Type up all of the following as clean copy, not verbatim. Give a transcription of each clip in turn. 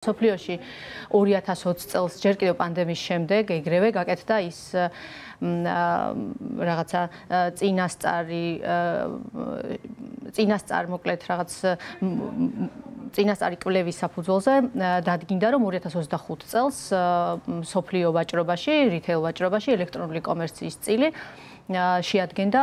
სოფლიოში 2020 წელს ჯერ კიდევ პანდემიის შემდეგ ეგრევე გაკეთდა ის რაღაცა წინასწარ მოკლედ რაღაც წინასწარი კვლევის საფუძველზე დადგინდა რომ 2025 წელს სოფლიო ვაჭრობაში, რითეილ ვაჭრობაში ელექტრონული კომერციის წილი შეადგენდა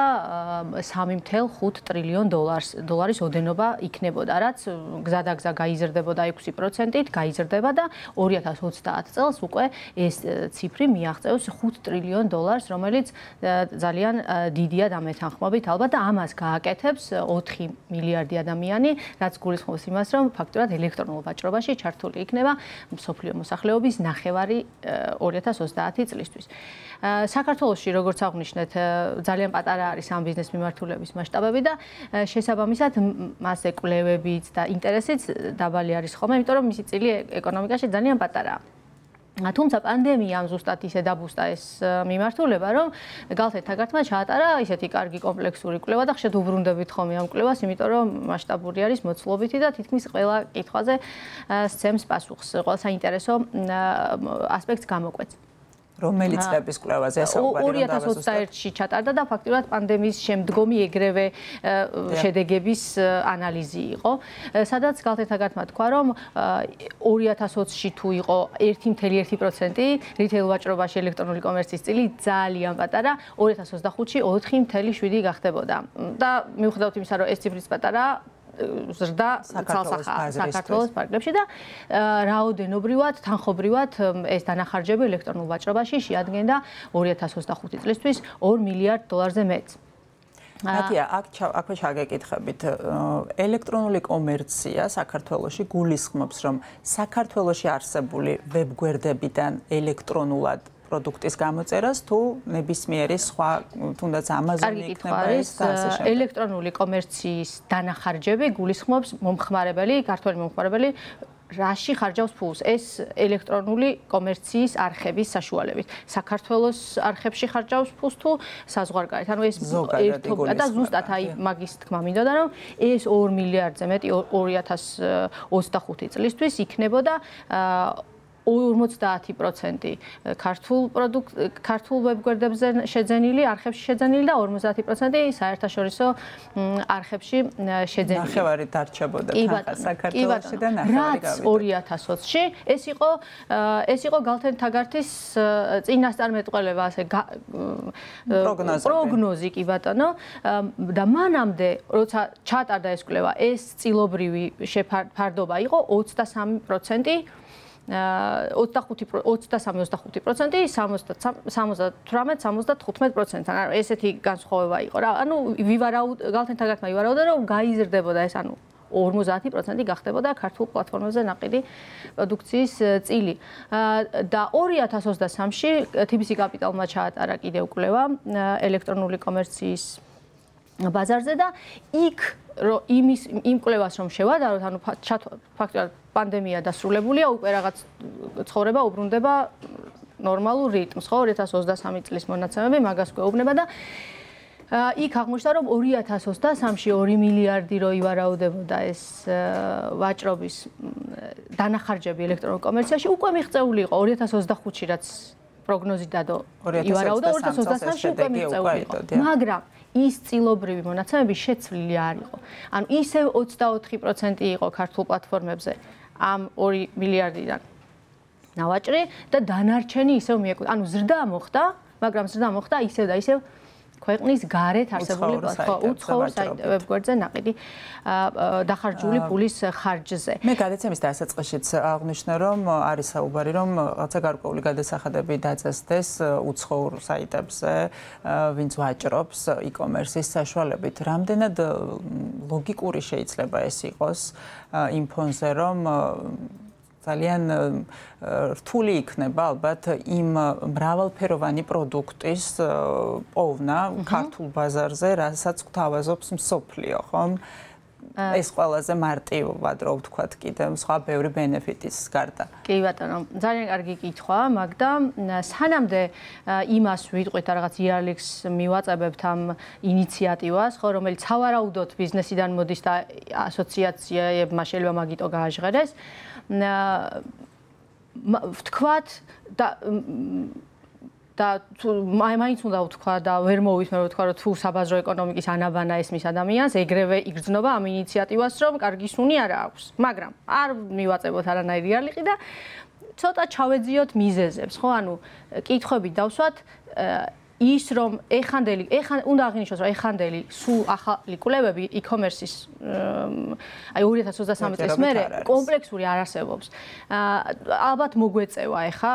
3.5 ტრილიონ დოლარის ოდენობა იქნებოდა, რაც გზადაგზა გაიზრდებოდა 6%-ით, გაიზრდება და 2030 წელს უკვე ეს ციფრი მიაღწევს 5 ტრილიონ დოლარს, რომელიც ძალიან დიდია დამეთანხმებით ალბათ და ამას გააკეთებს 4 მილიარდი ადამიანი, რაც გულისხმობს იმას, რომ ფაქტურად ელექტრონულ ვაჭრობაში ჩართული იქნება მსოფლიო მოსახლეობის ნახევარი 2030 წლისთვის. საქართველოში, როგორც აღნიშნეთ, ძალიან პატარა არის ამ ბიზნეს მიმართულების მასშტაბები და შესაბამისად მასზე კვლევებიც და ინტერესიც დაბალი არის ხოლმე, იმიტომ რომ მისი წილი ეკონომიკაში ძალიან პატარაა. თუმცა პანდემიამ ზუსტად ისე დაბუსტა ეს მიმართულება, რომ გალთეთ-თაგართმა ჩაატარა ისეთი კარგი კომპლექსური კვლევა და ხშირად უბრუნდებით ხოლმე ამ კვლევას, იმიტომ რომ მასშტაბური არის, მოცულობითი და თითქმის ყველა კითხვაზე სცემს პასუხს, ყველა საინტერესო ასპექტს გამოკვეთს. რომელი წლების კვლევაზე საუბარი რომ დავასუსტოთ? 2021-ში ჩატარდა და ფაქტურად პანდემიის შემდგომი ეგრევე შედეგების ანალიზი იყო, სადაც გალთეთ-თაგართმა თქვა, რომ 2020-ში თუ იყო 1.1% რითეილ ვაჭრობაში ელექტრონული კომერციის წილი ძალიან პატარა, 2025-ში 4.7 გახდებოდა. და მიუხედავად იმისა, რომ ეს ციფრიც პატარაა, ზრდა საქართველოს პარკლებში და რაოდენობრივად, თანხობრივად ეს დანახარჯები ელექტრონულ ვაჭრობაში შეადგენდა 2025 წლისთვის 2 მილიარდ დოლარზე მეტს. ნატია, აქვე ჩაგეკითხებით, ელექტრონული კომერცია საქართველოში გულისხმობს, რომ საქართველოში არსებული ვებგვერდებიდან ელექტრონულად პროდუქტის გამოწერას თუ ნებისმიერი სხვა თუნდაც Amazon-ი იქნება ეს და ასე შემდეგ. ელექტრონული კომერციის დანახარჯები გულისხმობს ქართველი მომხმარებელი რაში ხარჯავს ფულს? ეს ელექტრონული კომერციის არხების საშუალებით. საქართველოს არხებში ხარჯავს ფულს თუ საზღვარგარეთ? ანუ ეს ერთობლივად და ზუსტად აი მაგის თქმა მინდოდა, რომ ეს 2 მილიარდზე მეტი 2025 წლისთვის იქნებოდა 50% ქართულ ვებგვერდებზე შეძენილი, არხებში შეძენილი და 50% საერთაშორისო არხებში შეძენილი. ნახევარი დარჩებოდა საქართველოში და ნახევარი გავიდა. 2020-ში ეს იყო გალთეთ-თაგართის წინასწარმეტყველება, ასე პროგნოზი კი ბატონო და მანამდე როცა ჩატარდა ეს კვლევა, ეს წილობრივი ფარდობა იყო 23%. 23-25%, 78-75%. ანუ ესეთი განსხვავება იყო რა. ანუ გალთეთ-თაგართმა ივარაუდა, რომ გაიზრდებოდა ეს, ანუ 50% გახდებოდა ქართულ პლატფორმებზე ნაყიდი პროდუქციის წილი. და 2023-ში TBC კაპიტალმა ჩაატარა კიდევ კვლევა ელექტრონული კომერციის ბაზარზე და იქ იმ კვლევას რომ შევადაროთ, ანუ ფაქტობრივად პანდემია დასრულებულია, უკვე რაღაც ცხოვრება უბრუნდება ნორმალურ რიტმს, ხო, 2023 წლის მონაცემები მაგას გვეუბნება და იქ აღმოჩნდა, რომ 2023-ში 2 მილიარდი რო ივარაუდებოდა ეს ვაჭრობის დანახარჯები ელექტრონულ კომერციაში, უკვე მიღწეული იყო 2025-ში, რაც პროგნოზი დადო ივარაუდა 2023-ში უკვე მიღწეული იყო. მაგრამ ის წილობრივი მონაცემები შეცვლილი არ იყო. ანუ ისევ 24% იყო ქართულ პლატფორმებზე ამ 2 მილიარდიდან ნავაჭრი და დანარჩენი ისევ მიეკვეთა. ანუ ზრდა მოხდა, მაგრამ ზრდა მოხდა ისევ და ისევ ქვეყნის გარეთ არსებული უცხოურ ვებგვერდზე ნაყიდი დახარჯული ფულის ხარჯზე. მე გადაცემის დასაწყისშიც აღვნიშნე, რომ არის საუბარი, რომ რაღაცა გარკვეული გადასახადები დაწესდეს უცხოურ საიტებზე, ვინც ვაჭრობს e-commerce-ის საშუალებით. რამდენად ლოგიკური შეიძლება ეს იყოს იმ ფონზე, რომ ძალიან რთული იქნება ალბათ იმ მრავალფეროვანი პროდუქტის პოვნა ქართულ ბაზარზე, რასაც გვთავაზობს მსოფლიო, ხომ? ეს ყველაზე მარტივად რო ვთქვათ კიდე სხვა ბევრი ბენეფიტის გარდა. კი ბატონო, ძალიან კარგი კითხვა, მაგდა სანამდე იმას ვიტყვით რაღაც ERLX მივაწებებთ ამ ინიციატივას, ხო, რომელიც სავარაუდოდ ბიზნესიდან მოდის და ასოციაციებმა შეიძლება მაგიტო გააჟღერეს. ვთქვათ და მაინც უნდა ვთქვა და ვერ მოვისმენ ვთქვა რომ თუ საბაზრო ეკონომიკის ანაბანა ესმის ადამიანს ეგრევე იგრძნობა ამ ინიციატივას რომ კარგი სუნი არა აქვს მაგრამ არ მივაწებოთ არანაირი არლიყი და ცოტა ჩავეძიოთ მიზეზებს ხო ანუ კითხვები დავსვათ ის რომ უნდა აღინიშნოს რომ ეხანდელი სულ ახალი კვლევები e-commerce-ის აი 2023 წლის მერე კომპლექსური არ არსებობს. ალბათ მოგვეწევა ეხა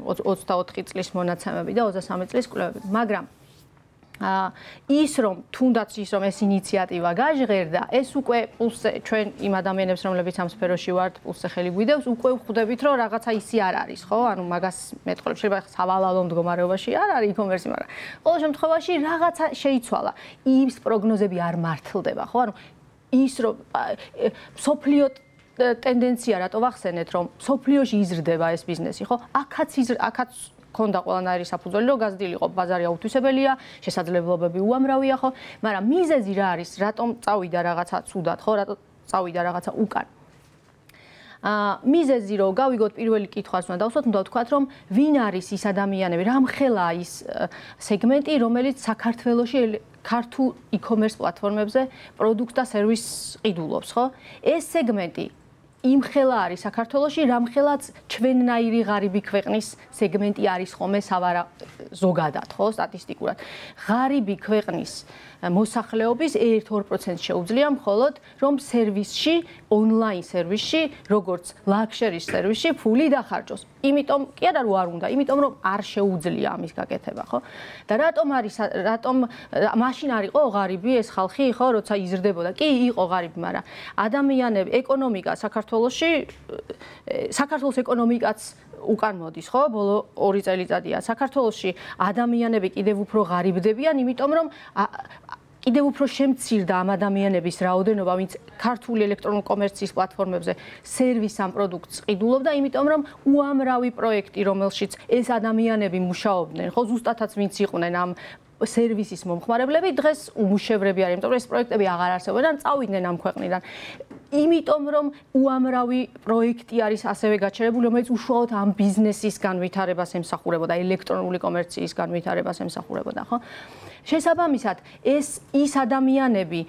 24 წლის მონაცემები და 23 წლის კვლევები, მაგრამ ის რომ თუნდაც ის რომ ეს ინიციატივა გაჟღერდა, ეს უკვე პულსზე ჩვენ იმ ადამიანებს რომლებიც ამ სფეროში ვართ, პულსზე ხელი გვიდევს, უკვე ვხვდებით რომ რაღაცა ისი არ არის, ხო? ანუ მაგას მეტყოლებს შეიძლება სავალალო მდგომარეობაში არ არის e-commerce, მაგრამ ყოველ შემთხვევაში რაღაცა შეიცვალა. ის პროგნოზები არ მართლდება, ხო? ანუ ის რომ სოფლიო ტენდენცია რატო ვახსენეთ რომ სოფლიოში იზრდება ეს ბიზნესი, ხო? აქაც ქონდა ყველანაირი საფუძველი რომ გაზრდილიყო ბაზარი აუთვისებელია, შესაძლებლობები უამრავია ხო, მაგრამ მიზეზი რა არის, რატომ წავიდა რაღაცა ცუდად, ხო, რატომ წავიდა რაღაცა უკან. მიზეზი რომ გავიგოთ პირველი კითხვას უნდა დავსვათ, უნდა ვთქვათ რომ ვინ არის ის ადამიანები, რამხელა ის სეგმენტი, რომელიც საქართველოში ქართულ e-commerce პლატფორმებზე პროდუქტს და სერვისს ყიდულობს, ხო? ეს სეგმენტი იმხელა არის საქართველოში, რამხელაც ჩვენნაირი ღარიბი ქვეყნის სეგმენტი არის ხოლმე ზოგადად, ხო, სტატისტიკურად. ღარიბი ქვეყნის მოსახლეობის 1-2% შეუძლია მხოლოდ რომ სერვისში, ონლაინ სერვისში, როგორც ლაქშერის სერვისში ფული დახარჯოს. იმიტომ კი არა რომ არ უნდა, იმიტომ რომ არ შეუძლია ამის გაკეთება, ხო? და რატომ მაშინ არ იყო ღარიბი ეს ხალხი, ხო, როცა იზრდებოდა. კი, იყო ღარიბი, მაგრამ ადამიანები, ეკონომიკა საქართველოს ეკონომიკაც უკან მოდის, ხო? ბოლო 2 წელიწადია. საქართველოში ადამიანები კიდევ უფრო ღარიბდებიან, იმიტომ რომ კიდევ უფრო შემცირდა ამ ადამიანების რაოდენობა, ვინც ქართული ელექტრონული კომერციის პლატფორმებზე სერვის ამ პროდუქტს ყიდულობდა, იმიტომ რომ უამრავი პროექტი, რომელშიც ეს ადამიანები მუშაობდნენ, ხო, ზუსტადაც ვინც იყვნენ ამ სერვისის მომხმარებლები, დღეს უმუშევრები არიან, იმიტომ რომ ეს პროექტები აღარ არსებობენ, წავიდნენ ამ ქვეყნიდან. იმიტომ რომ უამრავი პროექტი არის ასევე გაჩერებული, რომელიც უშუალოდ ამ ბიზნესის განვითარებას ემსახურებოდა, ელექტრონული კომერციის განვითარებას ემსახურებოდა, ხო? შესაბამისად, ის ადამიანები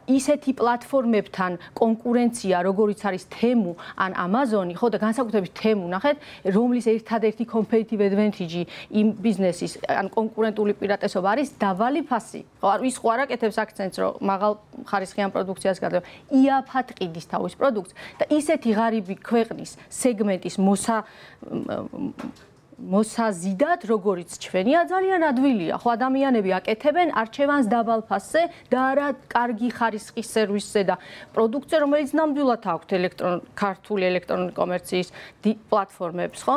ისეთი პლატფორმებთან კონკურენცია, როგორიც არის Temu ან Amazon, ხო და განსაკუთრებით Temu, ნახეთ, რომლის ერთადერთი competitive advantage იმ ბიზნესის ან კონკურენტული პირატესობა არის დაბალი ფასი. ხო, ის ხო არ აკეთებს აქცენტს, რომ მაღალ ხარისხიან პროდუქციას გადავა. იაფად ყიდის თავის პროდუქტს და ისეთი ღარიბი ქვეყნის სეგმენტის მოსაზიდად, როგორიც ჩვენია, ძალიან ადვილია. ხო, ადამიანები აკეთებენ არჩევანს დაბალ ფასზე და არა კარგი ხარისხის სერვისზე და პროდუქტზე, რომელიც ნამდვილად აქვთ ქართული ელექტრონული კომერციის პლატფორმებს, ხო?